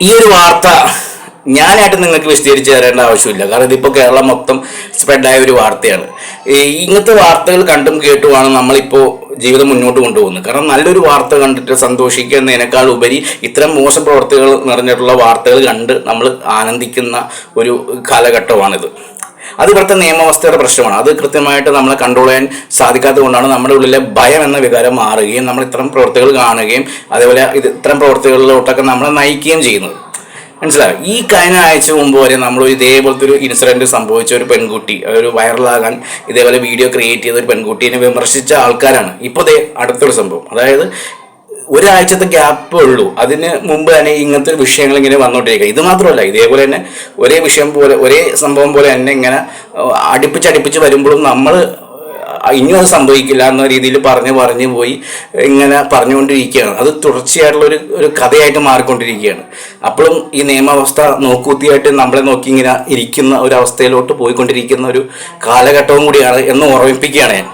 ഈ ഒരു വാർത്ത ഞാനായിട്ട് നിങ്ങൾക്ക് വിശദീകരിച്ച് തരേണ്ട ആവശ്യമില്ല. കാരണം ഇതിപ്പോൾ കേരളം മൊത്തം സ്പ്രെഡായ ഒരു വാർത്തയാണ്. ഇങ്ങനത്തെ വാർത്തകൾ കണ്ടും കേട്ടുമാണ് നമ്മളിപ്പോൾ ജീവിതം മുന്നോട്ട് കൊണ്ടുപോകുന്നത്. കാരണം നല്ലൊരു വാർത്ത കണ്ടിട്ട് സന്തോഷിക്കുന്നതിനേക്കാൾ ഉപരി ഇത്തരം മോശം പ്രവർത്തികൾ നിറഞ്ഞിട്ടുള്ള വാർത്തകൾ കണ്ട് നമ്മൾ ആനന്ദിക്കുന്ന ഒരു കാലഘട്ടമാണിത്. അത് ഇവിടുത്തെ നിയമവ്യവസ്ഥയുടെ പ്രശ്നമാണ്. അത് കൃത്യമായിട്ട് നമ്മളെ കൺട്രോൾ ചെയ്യാൻ സാധിക്കാത്തത് കൊണ്ടാണ് നമ്മുടെ ഉള്ളിലെ ഭയം എന്ന വികാരം മാറുകയും നമ്മൾ ഇത്തരം പ്രവർത്തികൾ കാണുകയും അതേപോലെ ഇത്തരം പ്രവർത്തികളിലോട്ടൊക്കെ നമ്മളെ നയിക്കുകയും ചെയ്യുന്നത്. മനസ്സിലാവും. ഈ കഴിഞ്ഞ ആഴ്ച മുമ്പ് വരെ നമ്മൾ ഇതേപോലത്തെ ഒരു ഇൻസിഡൻറ്റ് സംഭവിച്ച ഒരു പെൺകുട്ടി, ഒരു വൈറലാകാൻ ഇതേപോലെ വീഡിയോ ക്രിയേറ്റ് ചെയ്ത ഒരു പെൺകുട്ടീനെ വിമർശിച്ച ആൾക്കാരാണ് ഇപ്പോൾ അടുത്തൊരു സംഭവം. അതായത് ഒരാഴ്ചത്തെ ഗ്യാപ്പേ ഉള്ളൂ. അതിന് മുമ്പ് തന്നെ ഇങ്ങനത്തെ വിഷയങ്ങൾ ഇങ്ങനെ വന്നുകൊണ്ടിരിക്കുക. ഇത് മാത്രമല്ല, ഇതേപോലെ തന്നെ ഒരേ വിഷയം പോലെ ഒരേ സംഭവം പോലെ തന്നെ ഇങ്ങനെ അടുപ്പിച്ച് വരുമ്പോഴും നമ്മൾ ഇനിയും അത് സംഭവിക്കില്ല എന്ന രീതിയിൽ പറഞ്ഞു പോയി ഇങ്ങനെ പറഞ്ഞുകൊണ്ടിരിക്കുകയാണ്. അത് തുടർച്ചയായിട്ടുള്ള ഒരു കഥയായിട്ട് മാറിക്കൊണ്ടിരിക്കുകയാണ്. അപ്പോഴും ഈ നിയമവ്യവസ്ഥ നോക്കുകുത്തിയായിട്ട് നമ്മളെ നോക്കി ഇങ്ങനെ ഇരിക്കുന്ന ഒരു അവസ്ഥയിലോട്ട് പോയിക്കൊണ്ടിരിക്കുന്ന ഒരു കാലഘട്ടവും കൂടിയാണ് എന്ന് ഓർമ്മിപ്പിക്കുകയാണ് ഞാൻ.